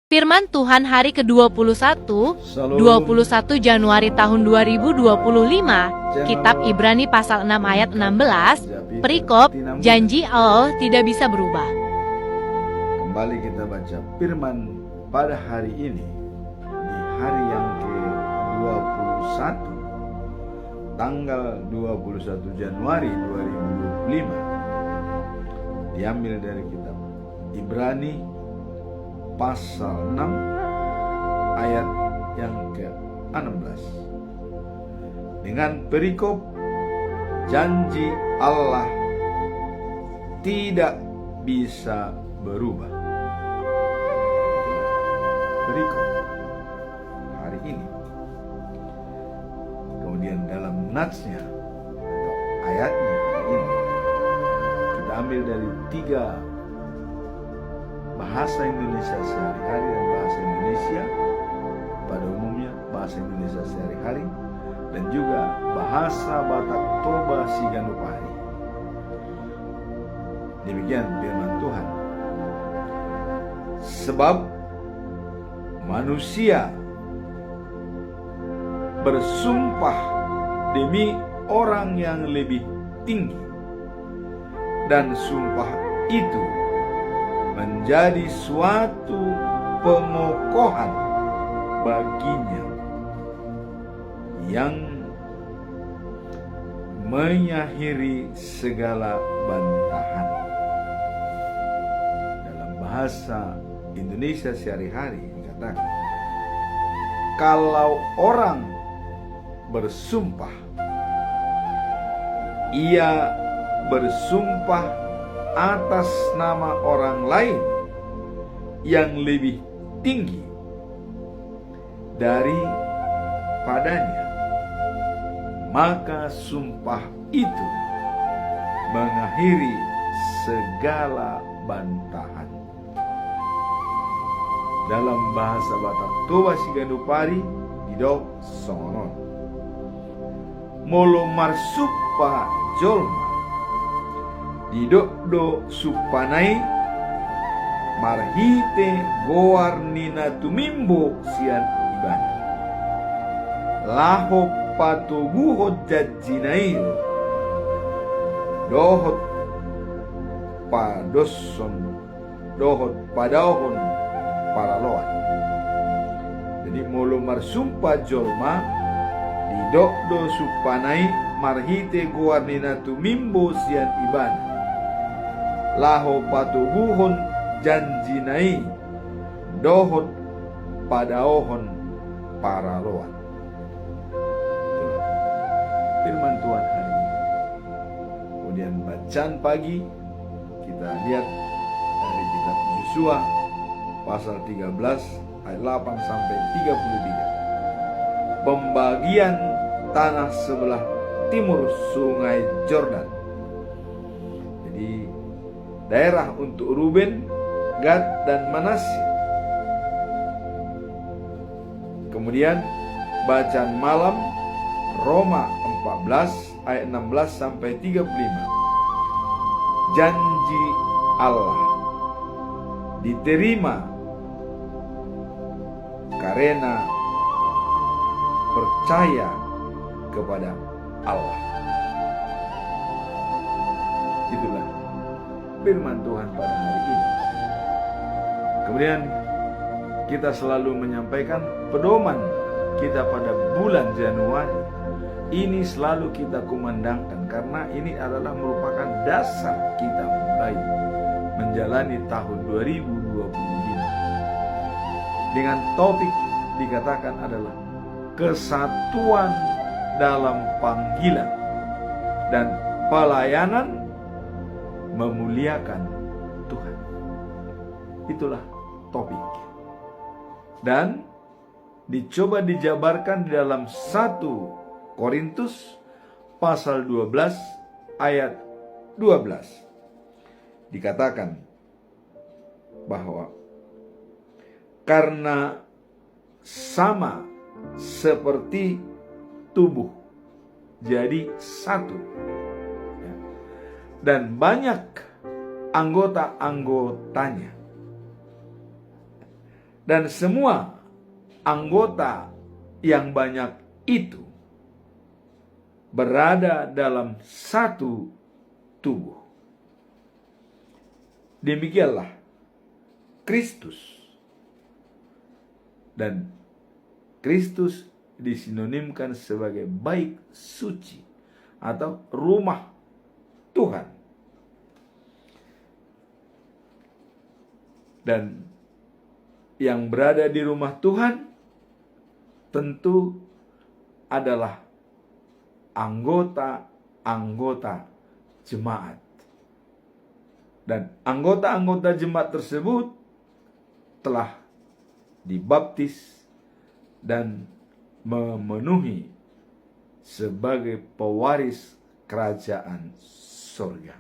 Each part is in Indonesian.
Firman Tuhan hari ke-21, 21 Januari tahun 2025, Kitab Ibrani pasal 6 ayat 16, perikop, janji Allah tidak bisa berubah. Kembali kita baca firman pada hari ini, di hari yang ke-21, tanggal 21 Januari 2025, diambil dari kitab Ibrani pasal 6 ayat yang ke-16 dengan perikop janji Allah tidak bisa berubah. Perikop hari ini. Kemudian dalam natsnya atau ayatnya hari ini kita ambil dari 3 bahasa Indonesia sehari-hari dan bahasa Indonesia pada umumnya, bahasa Indonesia sehari-hari dan juga bahasa Batak Toba Siganupari. Demikian firman Tuhan. Sebab manusia bersumpah demi orang yang lebih tinggi, dan sumpah itu menjadi suatu pengokohan baginya yang mengakhiri segala bantahan. Dalam bahasa Indonesia sehari-hari dikatakan, kalau orang bersumpah, ia bersumpah atas nama orang lain yang lebih tinggi daripadanya, maka sumpah itu mengakhiri segala bantahan. Dalam bahasa Batak Toba Siganupari didok songonon molo marsupa jolma didokdo supanai marhite goar nina tumimbo sian ibana laho patuguhot jajinail dohot padahon paraloan. Jadi molo marsumpa jolma didokdo supanai marhite goar nina tumimbo sian ibana laho patuguhon janjinai dohot padaohon pararoan. Firman Tuhan hari ini. Kemudian bacaan pagi kita lihat dari kitab Yosua pasal 13 ayat 8 sampai 33. Pembagian tanah sebelah timur sungai Jordan. Jadi daerah untuk Ruben, Gad, dan Manasye. Kemudian bacaan malam Roma 14 ayat 16 sampai 35. Janji Allah diterima karena percaya kepada Allah. Itulah firman Tuhan pada hari ini. Kemudian kita selalu menyampaikan pedoman kita pada bulan Januari. Ini selalu kita kumandangkan karena ini adalah merupakan dasar kita mulai menjalani tahun 2025. Dengan topik dikatakan adalah kesatuan dalam panggilan dan pelayanan memuliakan Tuhan. Itulah topik. Dan dicoba dijabarkan di dalam 1 Korintus pasal 12 ayat 12. Dikatakan bahwa karena sama seperti tubuh jadi satu, dan banyak anggota-anggotanya, Dan semua anggota yang banyak itu berada dalam satu tubuh. Demikianlah Kristus. Dan Kristus disinonimkan sebagai bait suci atau rumah Tuhan. Dan yang berada di rumah Tuhan tentu adalah anggota-anggota jemaat. Dan anggota-anggota jemaat tersebut telah dibaptis dan memenuhi sebagai pewaris kerajaan surga.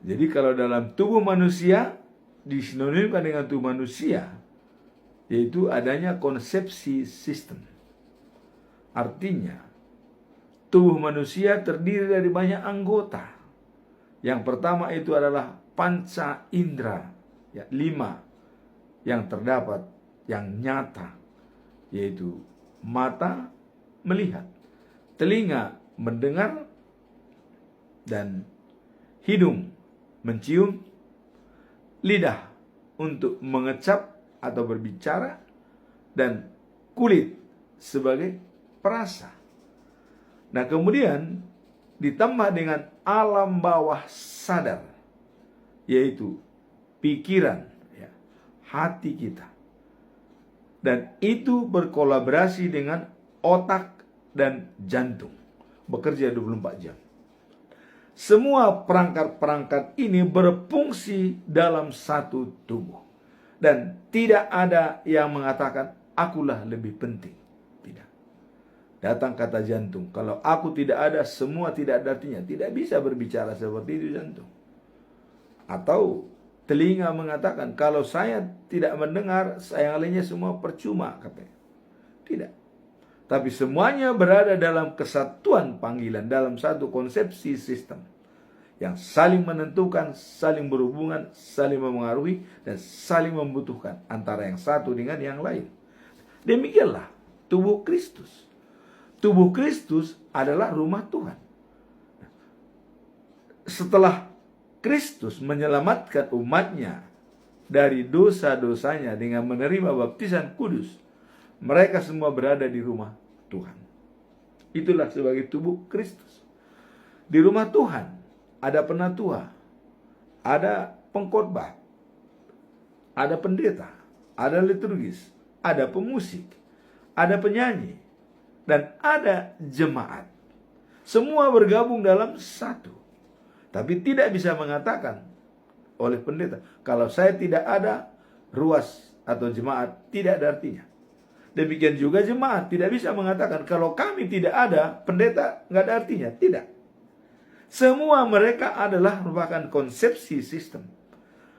Jadi kalau dalam tubuh manusia disinonimkan dengan tubuh manusia, yaitu adanya konsepsi sistem. Artinya, tubuh manusia terdiri dari banyak anggota. Yang pertama itu adalah panca indera, 5 yang terdapat, yang nyata, yaitu mata melihat, telinga mendengar, dan hidung mencium, lidah untuk mengecap atau berbicara, dan kulit sebagai perasa. Nah, kemudian ditambah dengan alam bawah sadar, yaitu pikiran, hati kita. Dan itu berkolaborasi dengan otak dan jantung, bekerja 24 jam. Semua perangkat-perangkat ini berfungsi dalam satu tubuh. Dan tidak ada yang mengatakan, akulah lebih penting. Tidak. Datang kata jantung, kalau aku tidak ada, semua tidak ada artinya. Tidak bisa berbicara seperti itu jantung. Atau telinga mengatakan, kalau saya tidak mendengar, yang lainnya semua percuma, katanya. Tidak. Tapi semuanya berada dalam kesatuan panggilan, dalam satu konsepsi sistem yang saling menentukan, saling berhubungan, saling memengaruhi, dan saling membutuhkan antara yang satu dengan yang lain. Demikianlah tubuh Kristus. Tubuh Kristus adalah rumah Tuhan. Setelah Kristus menyelamatkan umatnya dari dosa-dosanya dengan menerima baptisan kudus, mereka semua berada di rumah Tuhan. Itulah sebagai tubuh Kristus. Di rumah Tuhan ada penatua, ada pengkhotbah, ada pendeta, ada liturgis, ada pemusik, ada penyanyi, dan ada jemaat. Semua bergabung dalam satu. Tapi tidak bisa mengatakan oleh pendeta, kalau saya tidak ada, ruas atau jemaat tidak ada artinya. Demikian juga jemaat tidak bisa mengatakan, kalau kami tidak ada, pendeta nggak ada artinya. Tidak. Semua mereka adalah merupakan konsepsi sistem.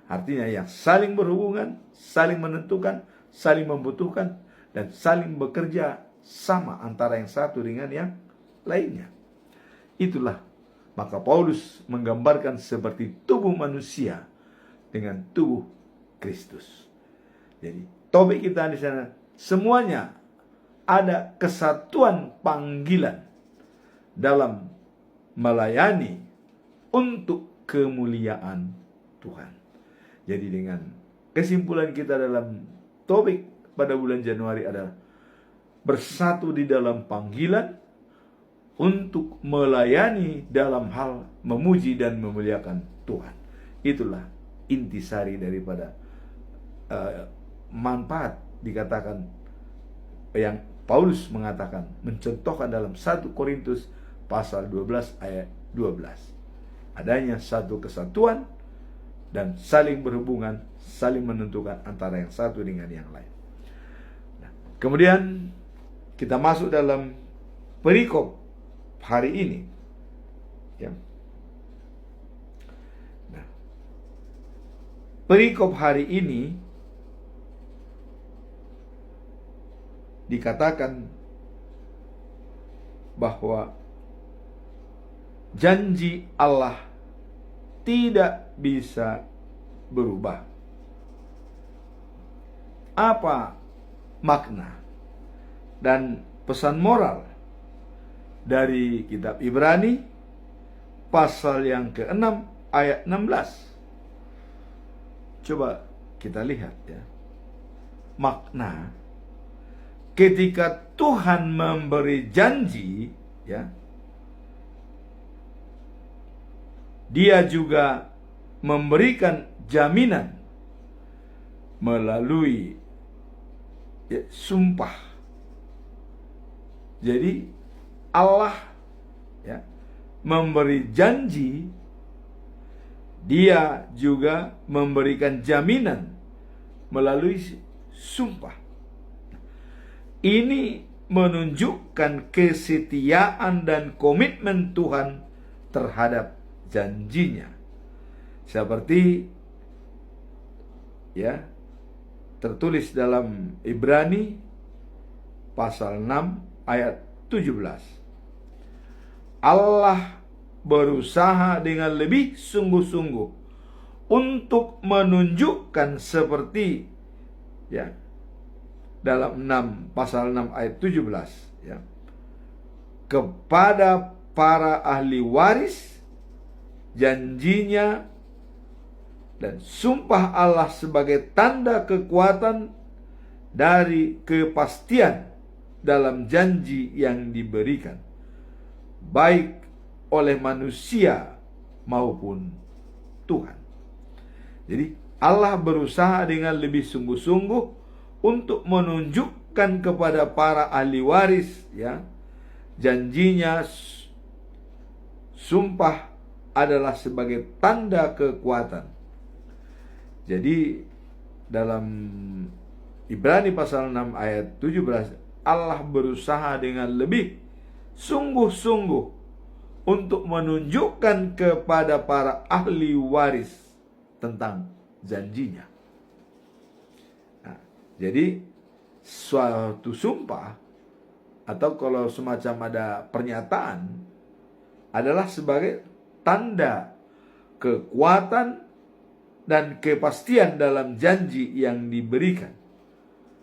Artinya yang saling berhubungan, saling menentukan, saling membutuhkan, dan saling bekerja sama antara yang satu dengan yang lainnya. Itulah, maka Paulus menggambarkan seperti tubuh manusia dengan tubuh Kristus. Jadi topik kita di sana, semuanya ada kesatuan panggilan dalam melayani untuk kemuliaan Tuhan. Jadi dengan kesimpulan kita dalam topik pada bulan Januari adalah bersatu di dalam panggilan untuk melayani dalam hal memuji dan memuliakan Tuhan. Itulah intisari daripada manfaat dikatakan yang Paulus mengatakan, mencontohkan dalam 1 Korintus pasal 12 ayat 12. Adanya satu kesatuan dan saling berhubungan, saling menentukan antara yang satu dengan yang lain. Nah, kemudian kita masuk dalam perikop hari ini. Ya. Nah, perikop hari ini dikatakan bahwa janji Allah tidak bisa berubah. apa makna dan pesan moral dari kitab Ibrani pasal yang ke-6 ayat 16. Coba kita lihat ya. Makna ketika Tuhan memberi janji ya, Dia juga memberikan jaminan melalui ya, sumpah. Jadi Allah ya, memberi janji, Dia juga memberikan jaminan melalui sumpah. Ini menunjukkan kesetiaan dan komitmen Tuhan terhadap janjinya. Seperti ya tertulis dalam Ibrani pasal 6 ayat 17. Allah berusaha dengan lebih sungguh-sungguh untuk menunjukkan seperti ya dalam pasal 6 ayat 17 ya, kepada para ahli waris janjinya dan sumpah Allah sebagai tanda kekuatan dari kepastian dalam janji yang diberikan, baik oleh manusia maupun Tuhan. Jadi Allah berusaha dengan lebih sungguh-sungguh untuk menunjukkan kepada para ahli waris ya, janjinya, sumpah adalah sebagai tanda kekuatan. Jadi dalam Ibrani pasal 6 ayat 17, Allah berusaha dengan lebih sungguh-sungguh untuk menunjukkan kepada para ahli waris tentang janjinya. Nah, jadi suatu sumpah atau kalau semacam ada pernyataan adalah sebagai tanda kekuatan dan kepastian dalam janji yang diberikan,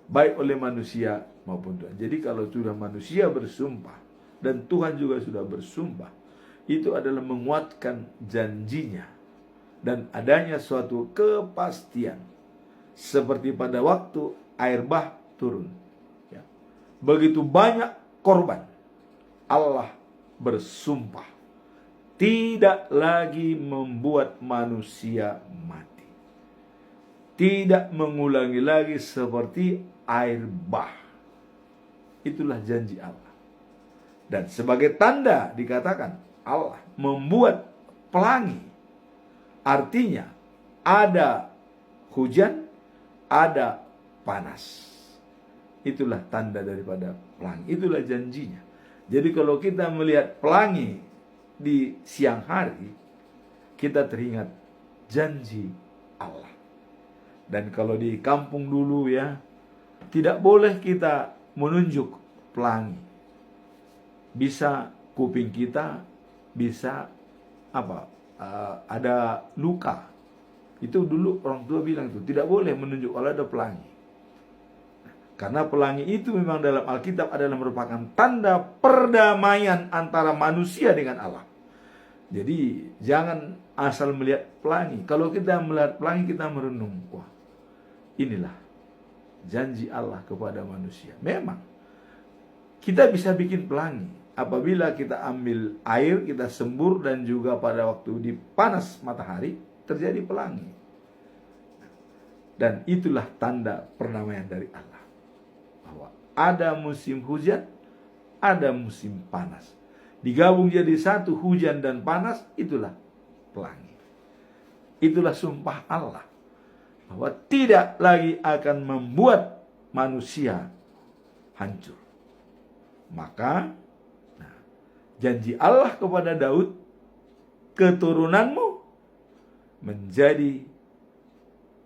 baik oleh manusia maupun Tuhan. Jadi kalau sudah manusia bersumpah dan Tuhan juga sudah bersumpah, itu adalah menguatkan janjinya dan adanya suatu kepastian. Seperti pada waktu air bah turun ya, begitu banyak korban, Allah bersumpah tidak lagi membuat manusia mati, tidak mengulangi lagi seperti air bah. Itulah janji Allah. Dan sebagai tanda dikatakan Allah membuat pelangi. Artinya ada hujan, ada panas. Itulah tanda daripada pelangi. Itulah janjinya. Jadi kalau kita melihat pelangi di siang hari, kita teringat janji Allah. Dan kalau di kampung dulu ya, tidak boleh kita menunjuk pelangi. Bisa kuping kita bisa ada luka. Itu dulu orang tua bilang itu tidak boleh menunjuk kalau ada pelangi. Karena pelangi itu memang dalam Alkitab adalah merupakan tanda perdamaian antara manusia dengan Allah. Jadi jangan asal melihat pelangi. Kalau kita melihat pelangi kita merenung, wah inilah janji Allah kepada manusia. Memang kita bisa bikin pelangi apabila kita ambil air, kita sembur, dan juga pada waktu di panas matahari terjadi pelangi. Dan itulah tanda perdamaian dari Allah, bahwa ada musim hujan, ada musim panas, digabung jadi satu, hujan dan panas. Itulah pelangi. Itulah sumpah Allah bahwa tidak lagi akan membuat manusia hancur. Maka janji Allah kepada Daud, keturunanmu menjadi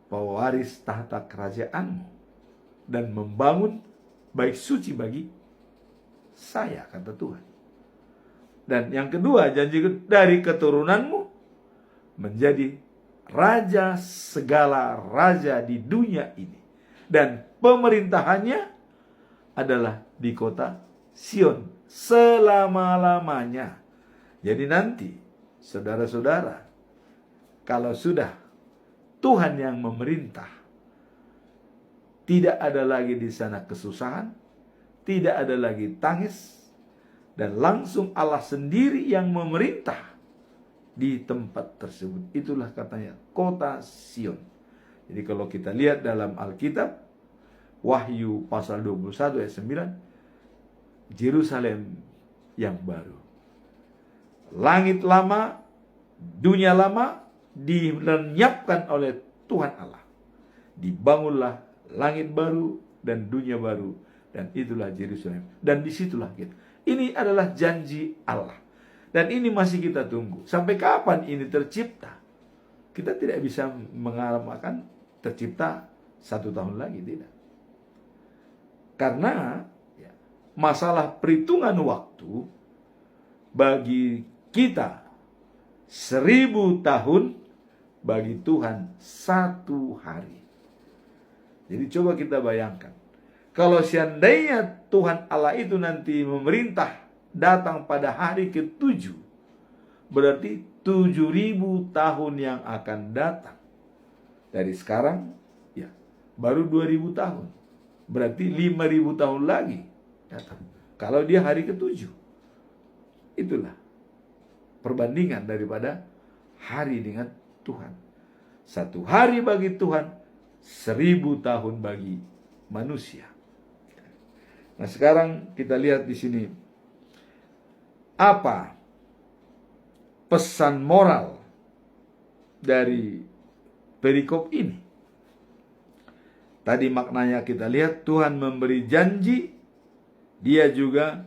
pewaris tahta kerajaanmu dan membangun bait suci bagi saya, kata Tuhan. Dan yang kedua, janji dari keturunanmu menjadi raja segala raja di dunia ini, Dan pemerintahannya adalah di kota Sion selama-lamanya. Jadi nanti, saudara-saudara, kalau sudah Tuhan yang memerintah, tidak ada lagi di sana kesusahan, tidak ada lagi tangis, dan langsung Allah sendiri yang memerintah di tempat tersebut. Itulah katanya kota Sion. Jadi kalau kita lihat dalam Alkitab, Wahyu pasal 21 ayat 9, Yerusalem yang baru. Langit lama, dunia lama dilenyapkan oleh Tuhan Allah. Dibangunlah langit baru dan dunia baru, dan itulah Yerusalem. Dan disitulah kita. Ini adalah janji Allah. Dan ini masih kita tunggu. Sampai kapan ini tercipta? Kita tidak bisa mengharapkan tercipta 1 tahun lagi, tidak. Karena masalah perhitungan waktu bagi kita 1000 tahun, bagi Tuhan 1 hari. Jadi coba kita bayangkan, kalau seandainya Tuhan Allah itu nanti memerintah datang pada hari ke-7, berarti 7000 tahun yang akan datang. Dari sekarang, baru 2000 tahun. Berarti 5000 tahun lagi datang. Kalau dia hari ke-7. Itulah perbandingan daripada hari dengan Tuhan. 1 hari bagi Tuhan, 1000 tahun bagi manusia. Nah, sekarang kita lihat di sini apa pesan moral dari perikop ini. Tadi maknanya kita lihat Tuhan memberi janji, dia juga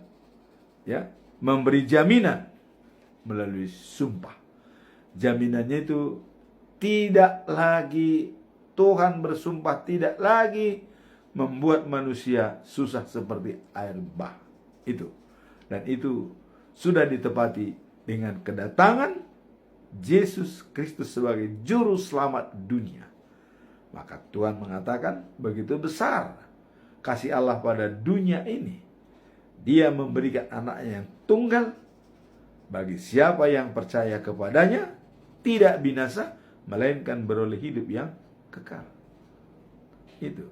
memberi jaminan melalui sumpah. Jaminannya itu tidak lagi, Tuhan bersumpah tidak lagi membuat manusia susah seperti air bah. Itu. Dan itu sudah ditepati dengan kedatangan Yesus Kristus sebagai juru selamat dunia. Maka Tuhan mengatakan begitu besar kasih Allah pada dunia ini, Dia memberikan anaknya yang tunggal, bagi siapa yang percaya kepadanya tidak binasa, melainkan beroleh hidup yang kekal. Itu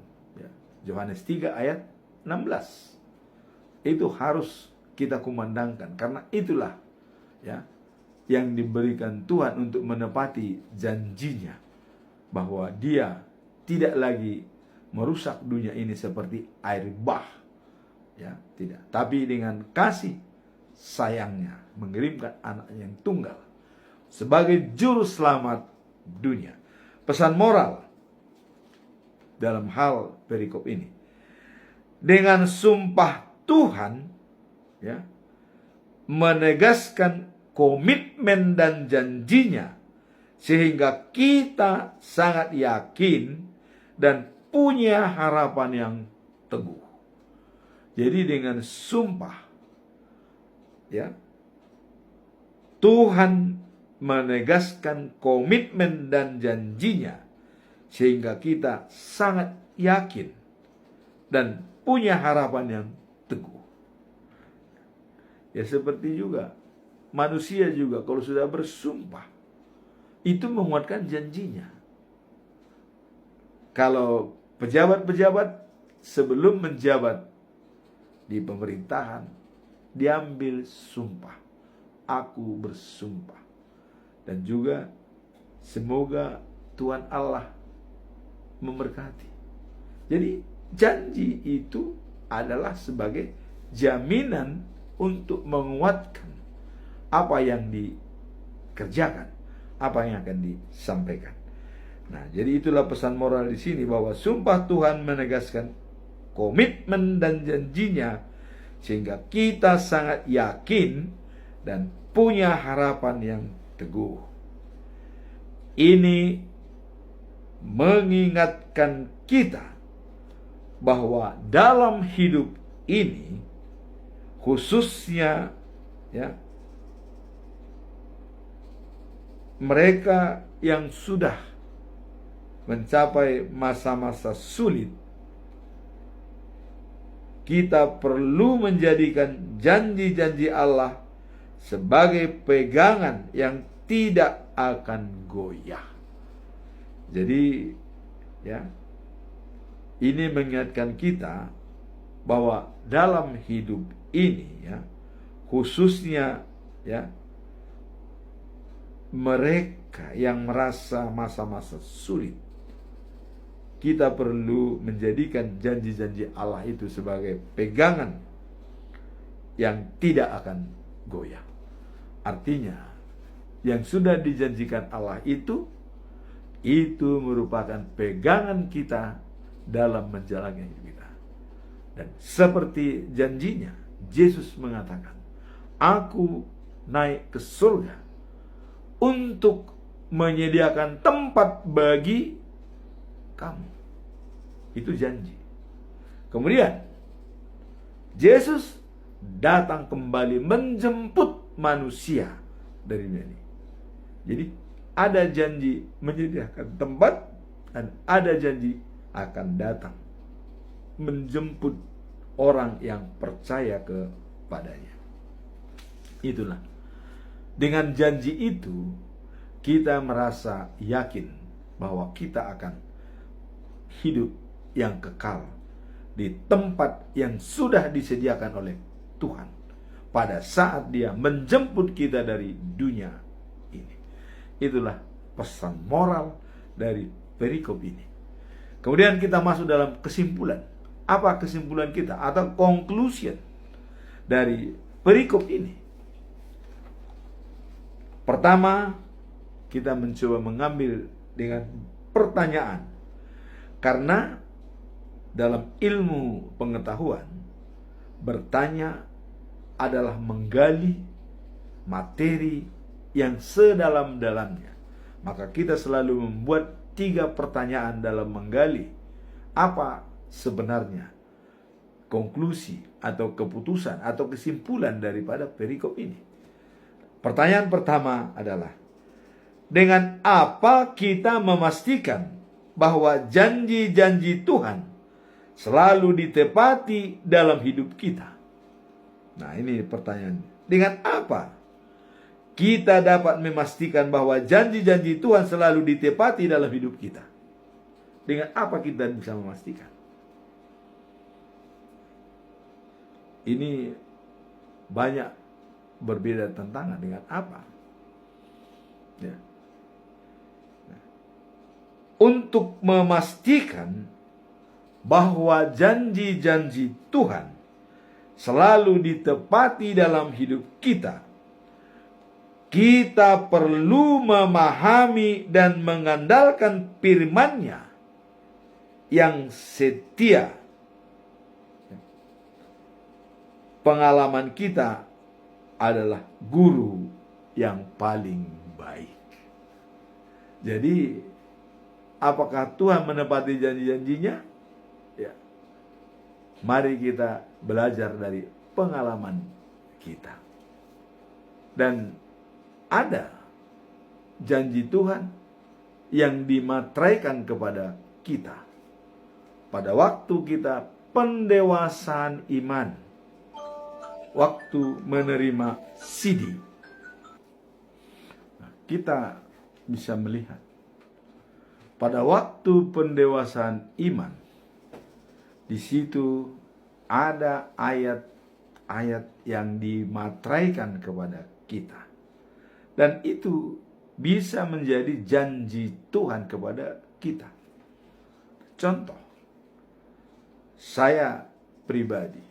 Yohanes 3 ayat 16. Itu harus kita kumandangkan, karena itulah yang diberikan Tuhan untuk menepati janjinya, bahwa Dia tidak lagi merusak dunia ini seperti air bah, tidak, tapi dengan kasih sayangnya mengirimkan anaknya yang tunggal sebagai juru selamat dunia. Pesan moral dalam hal perikop ini, dengan sumpah Tuhan menegaskan komitmen dan janjinya, sehingga kita sangat yakin dan punya harapan yang teguh. Jadi dengan sumpah Tuhan menegaskan komitmen dan janjinya, sehingga kita sangat yakin dan punya harapan yang teguh. Seperti juga manusia juga kalau sudah bersumpah, itu menguatkan janjinya. Kalau pejabat-pejabat sebelum menjabat di pemerintahan, diambil sumpah. Aku bersumpah. Dan juga semoga Tuhan Allah memberkati. Jadi janji itu adalah sebagai jaminan untuk menguatkan apa yang dikerjakan, apa yang akan disampaikan. Nah, jadi itulah pesan moral di sini, bahwa sumpah Tuhan menegaskan komitmen dan janjinya, sehingga kita sangat yakin dan punya harapan yang teguh. Ini mengingatkan kita bahwa dalam hidup ini, khususnya mereka yang sudah mencapai masa-masa sulit, kita perlu menjadikan janji-janji Allah sebagai pegangan yang tidak akan goyah. Jadi ya, ini mengingatkan kita bahwa dalam hidup ini ya, khususnya ya, mereka yang merasa masa-masa sulit, kita perlu menjadikan janji-janji Allah itu sebagai pegangan yang tidak akan goyah. Artinya, yang sudah dijanjikan Allah itu merupakan pegangan kita dalam menjalani hidup kita. Dan seperti janjinya, Yesus mengatakan, "Aku naik ke surga untuk menyediakan tempat bagi kamu." Itu janji. Kemudian Yesus datang kembali menjemput manusia dari dunia. Jadi ada janji menyediakan tempat, dan ada janji akan datang menjemput orang yang percaya kepadanya. Itulah, dengan janji itu kita merasa yakin bahwa kita akan hidup yang kekal di tempat yang sudah disediakan oleh Tuhan pada saat Dia menjemput kita dari dunia ini. Itulah pesan moral dari perikop ini. Kemudian kita masuk dalam kesimpulan. Apa kesimpulan kita atau conclusion dari perikop ini? Pertama, kita mencoba mengambil dengan pertanyaan. Karena dalam ilmu pengetahuan, bertanya adalah menggali materi yang sedalam-dalamnya. Maka kita selalu membuat 3 pertanyaan dalam menggali apa sebenarnya konklusi atau keputusan atau kesimpulan daripada perikop ini. Pertanyaan pertama adalah, dengan apa kita memastikan bahwa janji-janji Tuhan selalu ditepati dalam hidup kita? Nah, ini pertanyaan. Dengan apa kita dapat memastikan bahwa janji-janji Tuhan selalu ditepati dalam hidup kita? Dengan apa kita bisa memastikan? Ini banyak berbeda tantangan. Dengan apa? Ya. Untuk memastikan bahwa janji-janji Tuhan selalu ditepati dalam hidup kita, kita perlu memahami dan mengandalkan firman-Nya yang setia. Pengalaman kita adalah guru yang paling baik. Jadi, apakah Tuhan menepati janji-janjinya? Ya. Mari kita belajar dari pengalaman kita. Dan ada janji Tuhan yang dimateraikan kepada kita pada waktu kita pendewasaan iman, waktu menerima sidi. Nah, kita bisa melihat pada waktu pendewasaan iman, di situ ada ayat-ayat yang dimateraikan kepada kita. Dan itu bisa menjadi janji Tuhan kepada kita. Contoh, saya pribadi,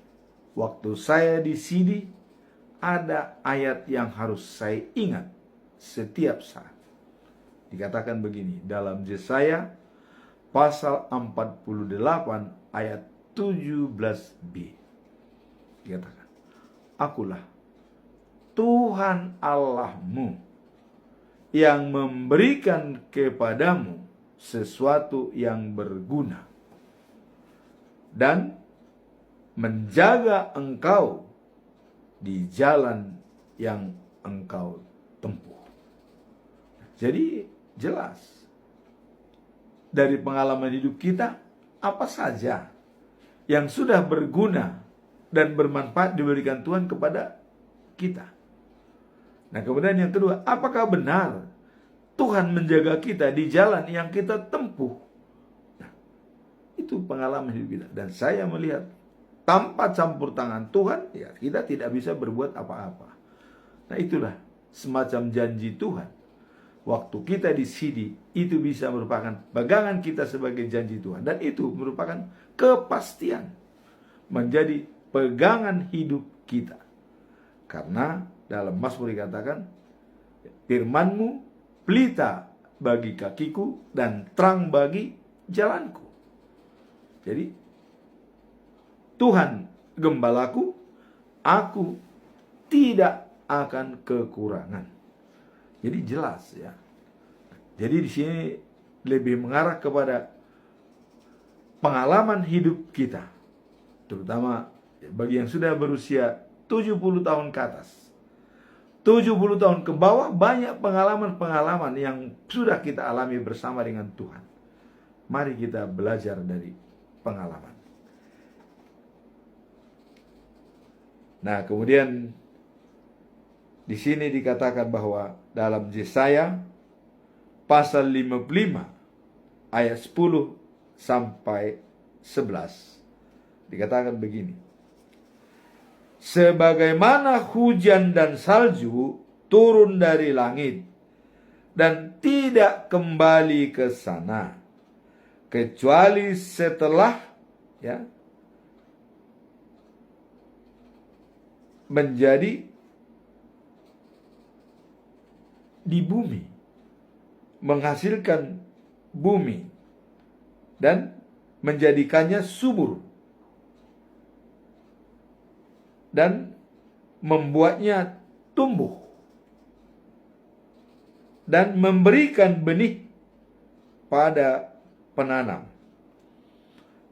waktu saya di sini, ada ayat yang harus saya ingat setiap saat. Dikatakan begini, dalam Yesaya pasal 48 ayat 17b. Dikatakan, "Akulah Tuhan Allahmu yang memberikan kepadamu sesuatu yang berguna dan menjaga engkau di jalan yang engkau tempuh." Jadi jelas dari pengalaman hidup kita, apa saja yang sudah berguna dan bermanfaat diberikan Tuhan kepada kita. Nah, kemudian yang kedua, apakah benar Tuhan menjaga kita di jalan yang kita tempuh? Nah, itu pengalaman hidup kita. Dan saya melihat tanpa campur tangan Tuhan, ya kita tidak bisa berbuat apa-apa. Nah, itulah semacam janji Tuhan. Waktu kita di sini, itu bisa merupakan pegangan kita sebagai janji Tuhan. Dan itu merupakan kepastian. Menjadi pegangan hidup kita. Karena dalam Mazmur dikatakan, firman-Mu pelita bagi kakiku dan terang bagi jalanku. Jadi, Tuhan gembalaku, aku tidak akan kekurangan. Jadi jelas ya. Jadi di sini lebih mengarah kepada pengalaman hidup kita. Terutama bagi yang sudah berusia 70 tahun ke atas. 70 tahun ke bawah banyak pengalaman-pengalaman yang sudah kita alami bersama dengan Tuhan. Mari kita belajar dari pengalaman. Nah, kemudian di sini dikatakan bahwa dalam Yesaya pasal 55 ayat 10 sampai 11 dikatakan begini. Sebagaimana hujan dan salju turun dari langit dan tidak kembali ke sana kecuali setelah menjadi di bumi, menghasilkan bumi dan menjadikannya subur dan membuatnya tumbuh dan memberikan benih pada penanam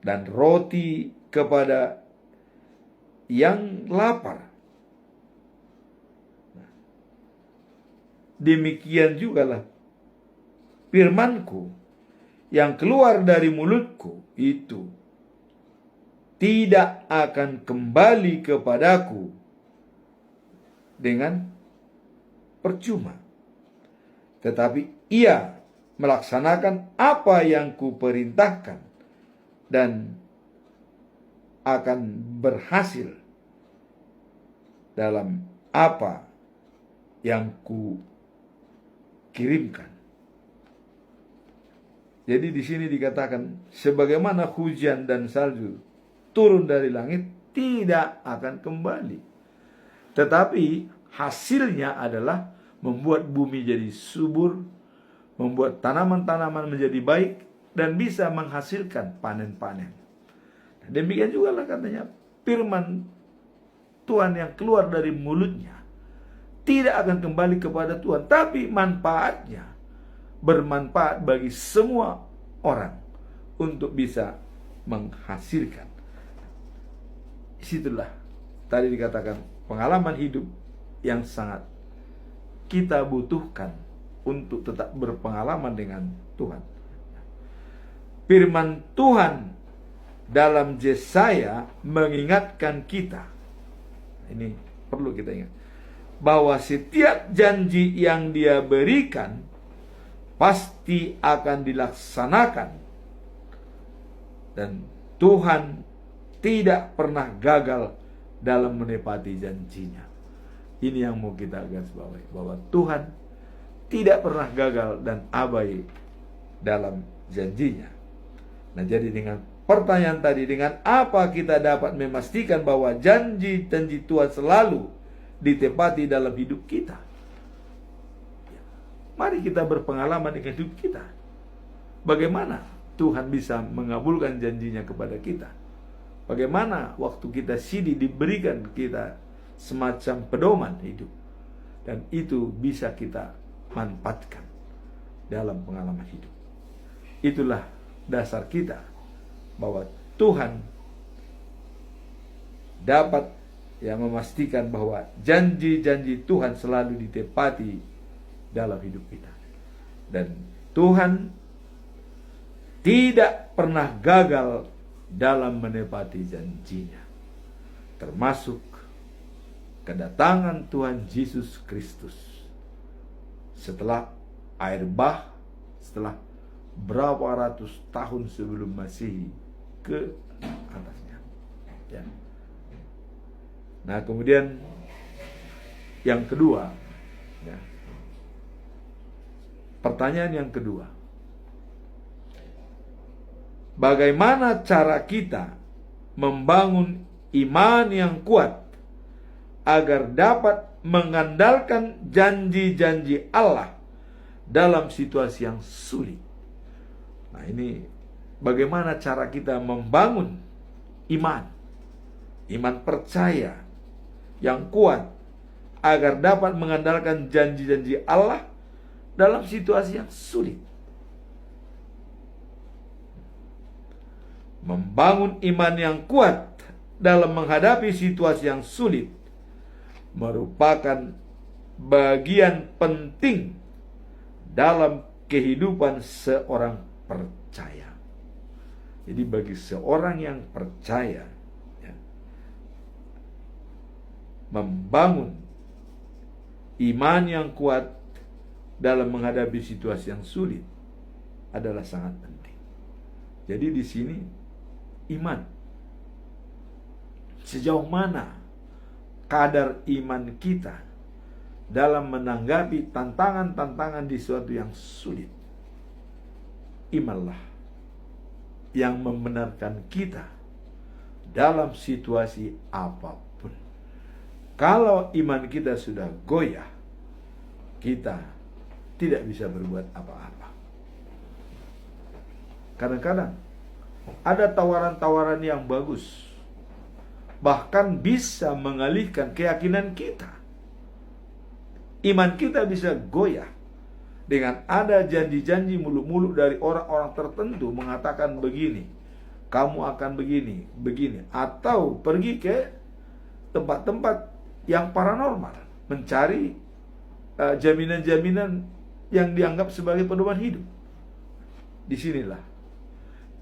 dan roti kepada yang lapar. Demikian jugalah firman-Ku yang keluar dari mulutku itu tidak akan kembali kepadaku dengan percuma, tetapi ia melaksanakan apa yang kuperintahkan dan akan berhasil dalam apa yang ku kirimkan. Jadi di sini dikatakan sebagaimana hujan dan salju turun dari langit tidak akan kembali. Tetapi hasilnya adalah membuat bumi jadi subur, membuat tanaman-tanaman menjadi baik dan bisa menghasilkan panen-panen. Demikian juga lah katanya firman Tuhan yang keluar dari mulutnya tidak akan kembali kepada Tuhan, tapi manfaatnya bermanfaat bagi semua orang untuk bisa menghasilkan. Situlah tadi dikatakan pengalaman hidup yang sangat kita butuhkan untuk tetap berpengalaman dengan Tuhan. Firman Tuhan dalam Yesaya mengingatkan kita, ini perlu kita ingat, bahwa setiap janji yang Dia berikan pasti akan dilaksanakan, dan Tuhan tidak pernah gagal dalam menepati janjinya. Ini yang mau kita garis bawahi, bahwa Tuhan tidak pernah gagal dan abai dalam janjinya. Nah, jadi dengan pertanyaan tadi, dengan apa kita dapat memastikan bahwa janji-janji Tuhan selalu ditepati dalam hidup kita? Mari kita berpengalaman dengan hidup kita. Bagaimana Tuhan bisa mengabulkan janjinya kepada kita? Bagaimana waktu kita sidi diberikan kita semacam pedoman hidup, dan itu bisa kita manfaatkan dalam pengalaman hidup. Itulah dasar kita bahwa Tuhan dapat memastikan bahwa janji-janji Tuhan selalu ditepati dalam hidup kita, dan Tuhan tidak pernah gagal dalam menepati janjinya, termasuk kedatangan Tuhan Yesus Kristus setelah air bah, setelah berapa ratus tahun sebelum Masehi ke atasnya. Ya. Nah, kemudian yang kedua, ya, pertanyaan yang kedua, bagaimana cara kita membangun iman yang kuat agar dapat mengandalkan janji-janji Allah dalam situasi yang sulit? Nah, ini bagaimana cara kita membangun iman percaya yang kuat agar dapat mengandalkan janji-janji Allah dalam situasi yang sulit. Membangun iman yang kuat dalam menghadapi situasi yang sulit merupakan bagian penting dalam kehidupan seorang percaya. Jadi bagi seorang yang percaya, ya, membangun iman yang kuat dalam menghadapi situasi yang sulit adalah sangat penting. Jadi di sini iman, sejauh mana kadar iman kita dalam menanggapi tantangan-tantangan di suatu yang sulit. Imanlah yang membenarkan kita dalam situasi apapun. Kalau iman kita sudah goyah, kita tidak bisa berbuat apa-apa. Kadang-kadang ada tawaran-tawaran yang bagus, bahkan bisa mengalihkan keyakinan kita. Iman kita bisa goyah dengan ada janji-janji muluk-muluk dari orang-orang tertentu mengatakan begini, kamu akan begini, atau pergi ke tempat-tempat yang paranormal mencari jaminan-jaminan yang dianggap sebagai pedoman hidup. Disinilah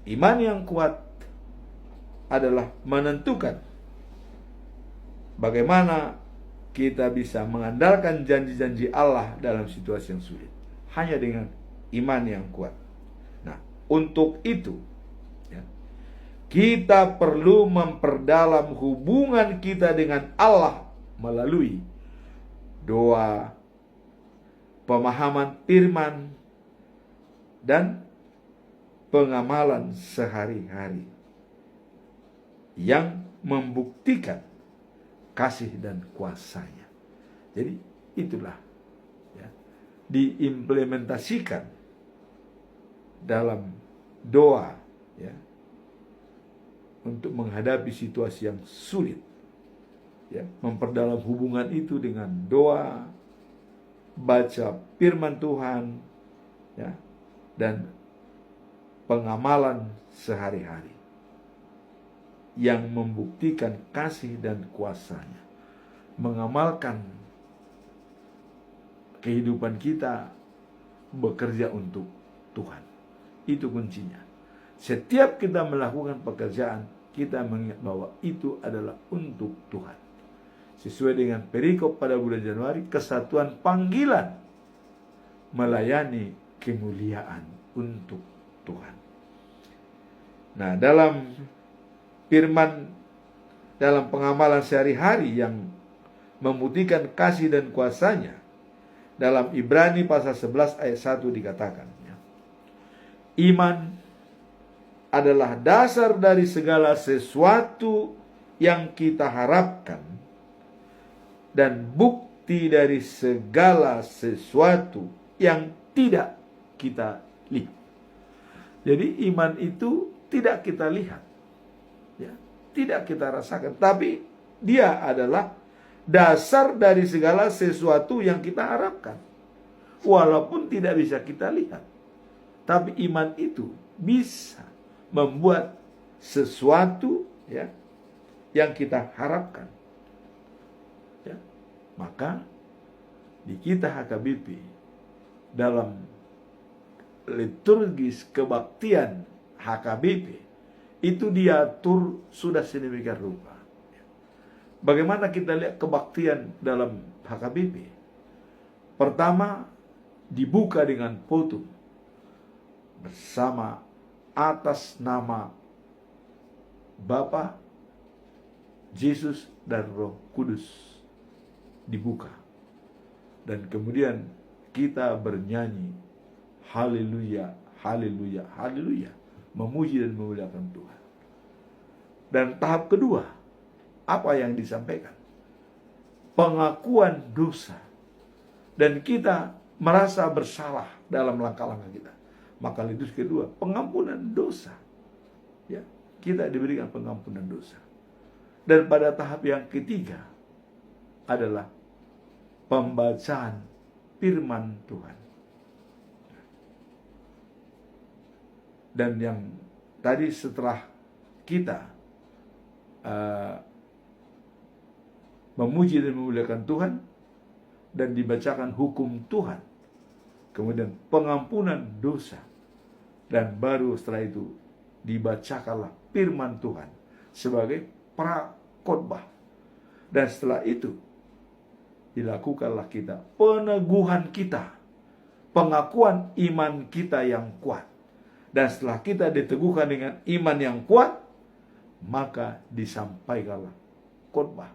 iman yang kuat adalah menentukan bagaimana kita bisa mengandalkan janji-janji Allah dalam situasi yang sulit. Hanya dengan iman yang kuat. Nah, untuk itu, ya, kita perlu memperdalam hubungan kita dengan Allah melalui doa, pemahaman firman, dan pengamalan sehari-hari yang membuktikan kasih dan kuasanya. Jadi itulah, ya, diimplementasikan dalam doa, ya, untuk menghadapi situasi yang sulit, ya, memperdalam hubungan itu dengan doa, baca firman Tuhan, ya, dan pengamalan sehari-hari yang membuktikan kasih dan kuasanya. Mengamalkan kehidupan kita bekerja untuk Tuhan. Itu kuncinya. Setiap kita melakukan pekerjaan, kita mengingat bahwa itu adalah untuk Tuhan. Sesuai dengan perikop pada bulan Januari, kesatuan panggilan melayani kemuliaan untuk Tuhan. Nah, dalam firman, dalam pengamalan sehari-hari yang membuktikan kasih dan kuasanya, dalam Ibrani pasal 11 ayat 1 dikatakan, ya, iman adalah dasar dari segala sesuatu yang kita harapkan dan bukti dari segala sesuatu yang tidak kita lihat. Jadi iman itu tidak kita lihat, ya, tidak kita rasakan, tapi dia adalah dasar dari segala sesuatu yang kita harapkan, walaupun tidak bisa kita lihat. Tapi iman itu bisa membuat sesuatu, ya, yang kita harapkan, ya. Maka di kita HKBP dalam liturgis kebaktian HKBP itu diatur sudah sedemikian rupa. Bagaimana kita lihat kebaktian dalam HKBP? Pertama, dibuka dengan foto bersama atas nama Bapa, Yesus, dan Roh Kudus. Dibuka. Dan kemudian kita bernyanyi haleluya, haleluya, haleluya, memuji dan memuliakan Tuhan. Dan tahap kedua, apa yang disampaikan? Pengakuan dosa. Dan kita merasa bersalah dalam langkah-langkah kita. Maka itu kedua, pengampunan dosa. Ya, kita diberikan pengampunan dosa. Dan pada tahap yang ketiga adalah pembacaan firman Tuhan. Dan yang tadi setelah kita memuji dan memuliakan Tuhan dan dibacakan hukum Tuhan, kemudian pengampunan dosa, dan baru setelah itu dibacakanlah firman Tuhan sebagai prakhotbah, dan setelah itu dilakukanlah kita peneguhan kita, pengakuan iman kita yang kuat. Dan setelah kita diteguhkan dengan iman yang kuat, maka disampaikanlah khotbah,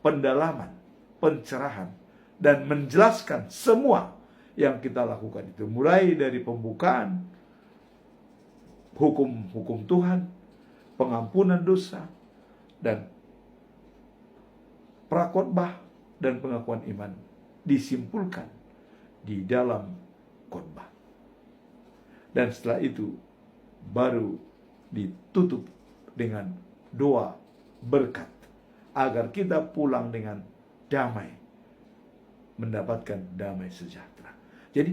pendalaman, pencerahan, dan menjelaskan semua yang kita lakukan itu. Mulai dari pembukaan, hukum Tuhan, pengampunan dosa, dan prakhotbah, dan pengakuan iman disimpulkan di dalam khotbah. Dan setelah itu baru ditutup dengan doa berkat agar kita pulang dengan damai, mendapatkan damai sejahtera. Jadi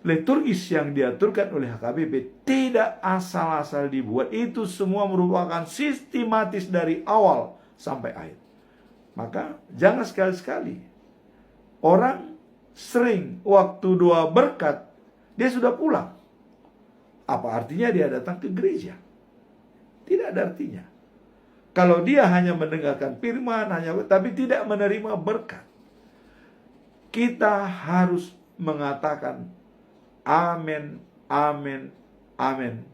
liturgis yang diaturkan oleh HKBP tidak asal-asal dibuat. Itu semua merupakan sistematis dari awal sampai akhir. Maka jangan sekali-sekali orang sering waktu doa berkat dia sudah pulang. Apa artinya dia datang ke gereja? Tidak ada artinya. Kalau dia hanya mendengarkan firman, tapi tidak menerima berkat. Kita harus mengatakan amin, amin, amin.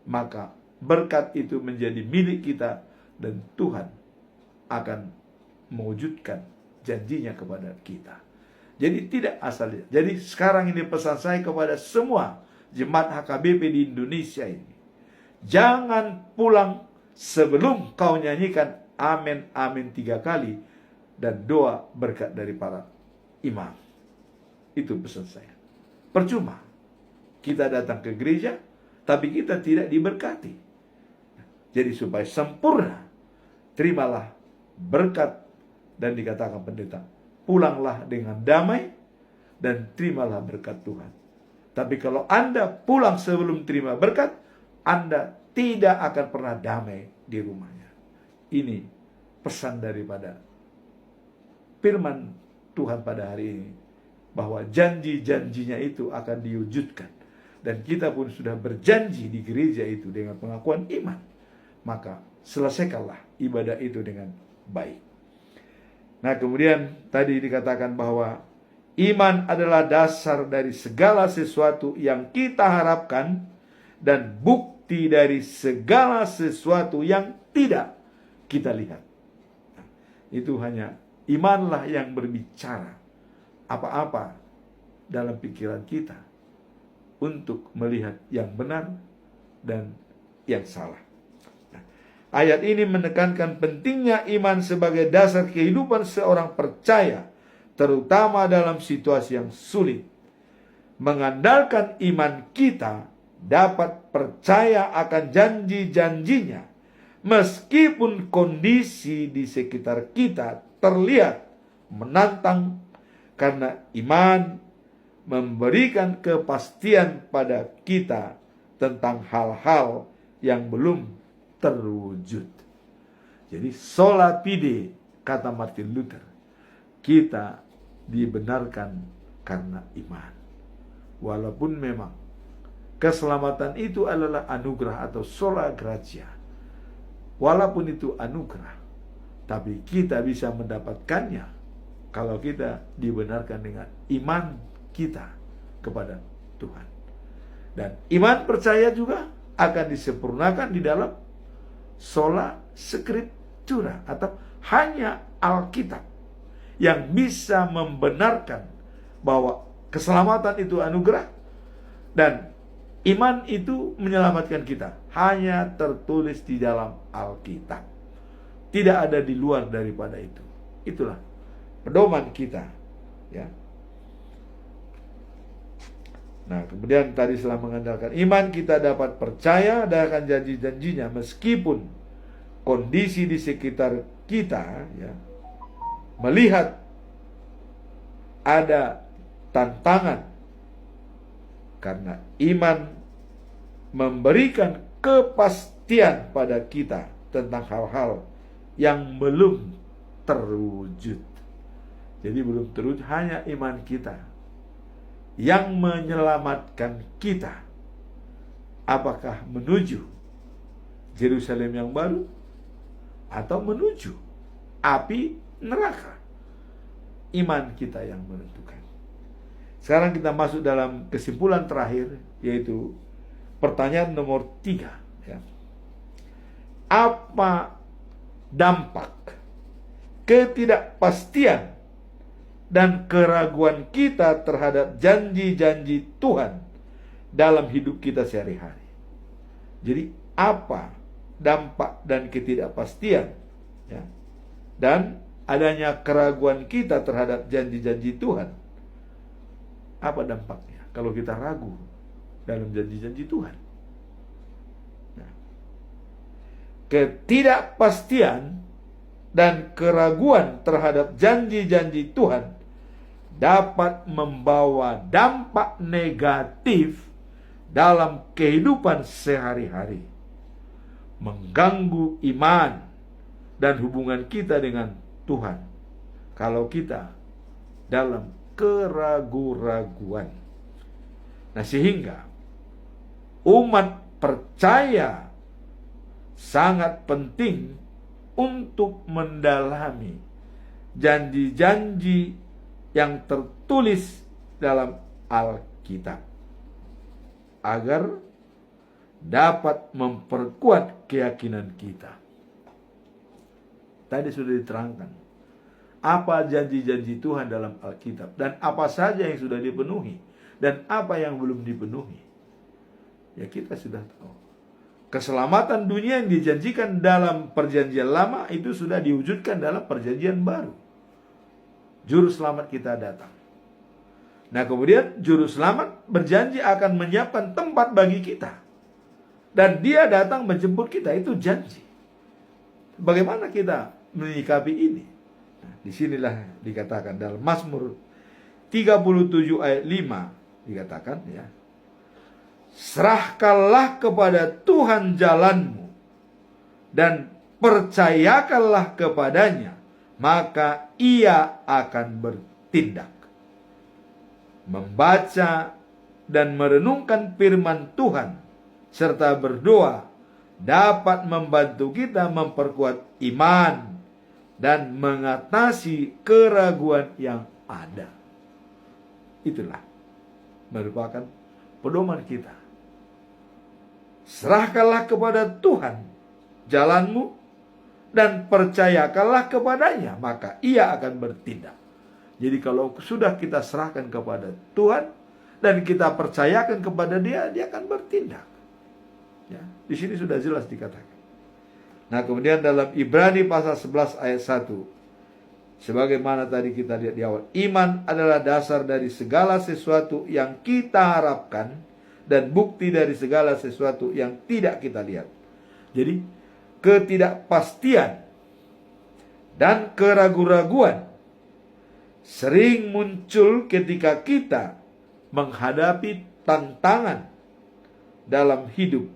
Maka berkat itu menjadi milik kita dan Tuhan akan mewujudkan janjinya kepada kita. Jadi tidak asal. Jadi sekarang ini pesan saya kepada semua jemaat HKBP di Indonesia ini. Jangan pulang sebelum kau nyanyikan amin, amin 3 kali dan doa berkat dari para imam. Itu pesan saya. Percuma kita datang ke gereja tapi kita tidak diberkati. Jadi supaya sempurna, terimalah berkat. Dan dikatakan pendeta, pulanglah dengan damai dan terimalah berkat Tuhan. Tapi kalau Anda pulang sebelum terima berkat, Anda tidak akan pernah damai di rumahnya. Ini pesan daripada firman Tuhan pada hari ini, bahwa janji-janjinya itu akan diwujudkan. Dan kita pun sudah berjanji di gereja itu dengan pengakuan iman. Maka selesaikanlah ibadah itu dengan baik. Nah, kemudian tadi dikatakan bahwa iman adalah dasar dari segala sesuatu yang kita harapkan dan bukti dari segala sesuatu yang tidak kita lihat. Nah, itu hanya imanlah yang berbicara apa-apa dalam pikiran kita untuk melihat yang benar dan yang salah. Ayat ini menekankan pentingnya iman sebagai dasar kehidupan seorang percaya, terutama dalam situasi yang sulit. Mengandalkan iman kita dapat percaya akan janji-janjinya, meskipun kondisi di sekitar kita terlihat menantang, karena iman memberikan kepastian pada kita tentang hal-hal yang belum terwujud. Jadi sola fide, kata Martin Luther, kita dibenarkan karena iman. Walaupun memang Keselamatan itu adalah anugerah atau sola gratia. Walaupun itu anugerah, tapi kita bisa mendapatkannya kalau kita dibenarkan dengan iman kita kepada Tuhan. Dan iman percaya juga akan disempurnakan di dalam sola scriptura, atau hanya Alkitab yang bisa membenarkan bahwa keselamatan itu anugerah dan iman itu menyelamatkan kita. Hanya tertulis di dalam Alkitab. Tidak ada di luar daripada itu. Itulah pedoman kita, ya. Nah, kemudian tadi setelah mengandalkan iman, kita dapat percaya akan janji-janjinya meskipun kondisi di sekitar kita, ya, melihat ada tantangan. Karena iman memberikan kepastian pada kita tentang hal-hal yang belum terwujud. Jadi belum terwujud, hanya iman kita yang menyelamatkan kita. Apakah menuju Yerusalem yang baru atau menuju api neraka? Iman kita yang menentukan. Sekarang kita masuk dalam kesimpulan terakhir, yaitu pertanyaan nomor 3, ya. Apa dampak ketidakpastian dan keraguan kita terhadap janji-janji Tuhan dalam hidup kita sehari-hari? Jadi apa dampak dan ketidakpastian, ya, dan adanya keraguan kita terhadap janji-janji Tuhan? Apa dampaknya kalau kita ragu dalam janji-janji Tuhan? Nah, ketidakpastian dan keraguan terhadap janji-janji Tuhan dapat membawa dampak negatif dalam kehidupan sehari-hari, mengganggu iman dan hubungan kita dengan Tuhan kalau kita dalam keraguan-raguan. Nah, sehingga umat percaya sangat penting untuk mendalami janji-janji yang tertulis dalam Alkitab agar dapat memperkuat keyakinan kita. Tadi sudah diterangkan apa janji-janji Tuhan dalam Alkitab dan apa saja yang sudah dipenuhi dan apa yang belum dipenuhi. Ya, kita sudah tahu. Keselamatan dunia yang dijanjikan dalam perjanjian lama itu sudah diwujudkan dalam perjanjian baru. Juru selamat kita datang. Nah, kemudian juru selamat berjanji akan menyiapkan tempat bagi kita. Dan dia datang menjemput kita, itu janji. Bagaimana kita menyikapi ini? Nah, disinilah dikatakan dalam Mazmur 37 ayat 5 dikatakan, ya, serahkanlah kepada Tuhan jalanmu dan percayakanlah kepadanya, maka ia akan bertindak. Membaca dan merenungkan firman Tuhan serta berdoa dapat membantu kita memperkuat iman dan mengatasi keraguan yang ada. Itulah merupakan pedoman kita. Serahkanlah kepada Tuhan jalanmu dan percayakanlah kepadanya, maka ia akan bertindak. Jadi kalau sudah kita serahkan kepada Tuhan dan kita percayakan kepada dia, dia akan bertindak. Ya, di sini sudah jelas dikatakan. Nah, kemudian dalam Ibrani pasal 11 ayat 1, sebagaimana tadi kita lihat di awal, iman adalah dasar dari segala sesuatu yang kita harapkan dan bukti dari segala sesuatu yang tidak kita lihat. Jadi, ketidakpastian dan keraguan-raguan sering muncul ketika kita menghadapi tantangan dalam hidup,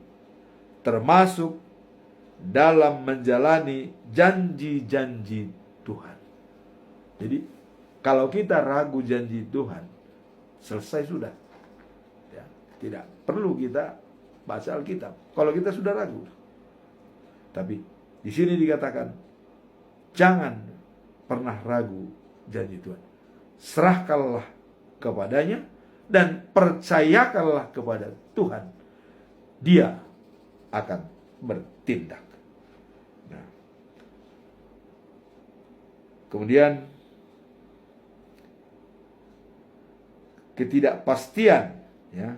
termasuk dalam menjalani janji-janji Tuhan. Jadi, kalau kita ragu janji Tuhan, selesai sudah. Ya. Tidak perlu kita baca Alkitab kalau kita sudah ragu. Tapi di sini dikatakan, jangan pernah ragu janji Tuhan. Serahkanlah kepadanya dan percayakanlah kepada Tuhan. Dia akan bertindak. Nah, kemudian ketidakpastian, ya,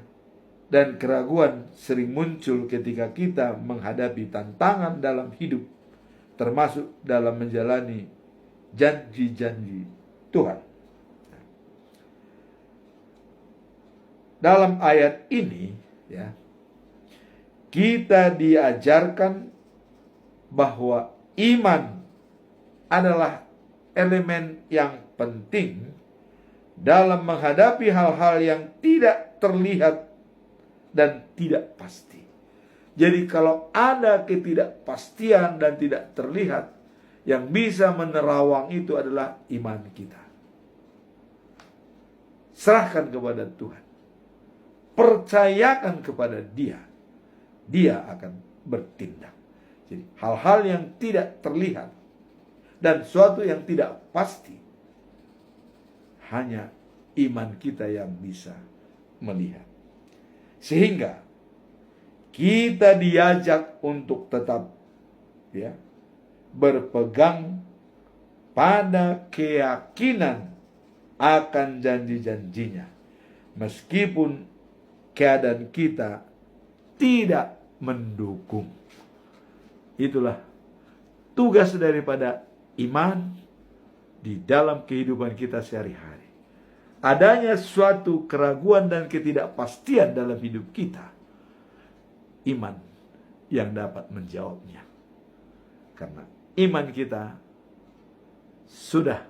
dan keraguan sering muncul ketika kita menghadapi tantangan dalam hidup, termasuk dalam menjalani janji-janji Tuhan. Dalam ayat ini, ya, kita diajarkan bahwa iman adalah elemen yang penting dalam menghadapi hal-hal yang tidak terlihat dan tidak pasti. Jadi kalau ada ketidakpastian dan tidak terlihat, yang bisa menerawang itu adalah iman kita. Serahkan kepada Tuhan. Percayakan kepada Dia. Dia akan bertindak. Jadi hal-hal yang tidak terlihat dan suatu yang tidak pasti, hanya iman kita yang bisa melihat. Sehingga kita diajak untuk tetap, ya, berpegang pada keyakinan akan janji-janjinya, meskipun keadaan kita tidak mendukung. Itulah tugas daripada iman di dalam kehidupan kita sehari-hari. Adanya suatu keraguan dan ketidakpastian dalam hidup kita, iman yang dapat menjawabnya. Karena iman kita sudah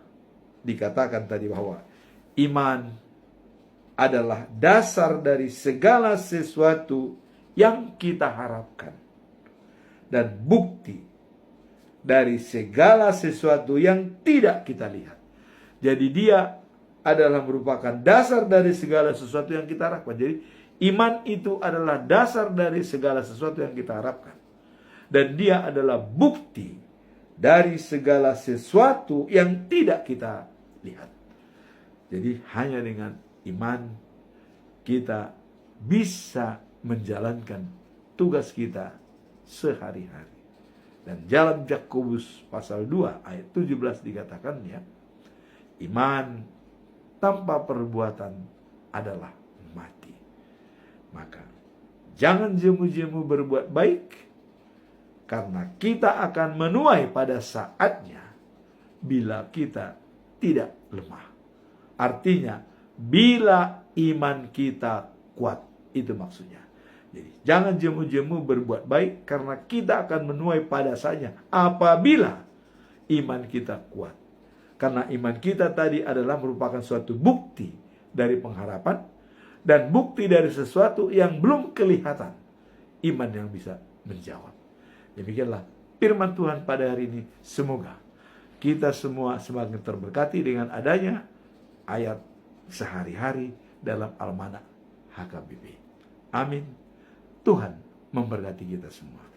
dikatakan tadi bahwa iman adalah dasar dari segala sesuatu yang kita harapkan dan bukti dari segala sesuatu yang tidak kita lihat. Jadi dia adalah merupakan dasar dari segala sesuatu yang kita harapkan. Jadi iman itu adalah dasar dari segala sesuatu yang kita harapkan. Dan dia adalah bukti dari segala sesuatu yang tidak kita lihat. Jadi hanya dengan iman kita bisa menjalankan tugas kita sehari-hari. Dan dalam Yakobus pasal 2 ayat 17 dikatakannya, iman tanpa perbuatan adalah mati. Maka jangan jemu-jemu berbuat baik, karena kita akan menuai pada saatnya bila kita tidak lemah. Artinya bila iman kita kuat, itu maksudnya. Jadi jangan jemu-jemu berbuat baik, karena kita akan menuai pada saatnya apabila iman kita kuat. Karena iman kita tadi adalah merupakan suatu bukti dari pengharapan dan bukti dari sesuatu yang belum kelihatan. Iman yang bisa menjawab. Demikianlah firman Tuhan pada hari ini. Semoga kita semua semakin terberkati dengan adanya ayat sehari-hari dalam Almanak HKBP. Amin. Tuhan memberkati kita semua.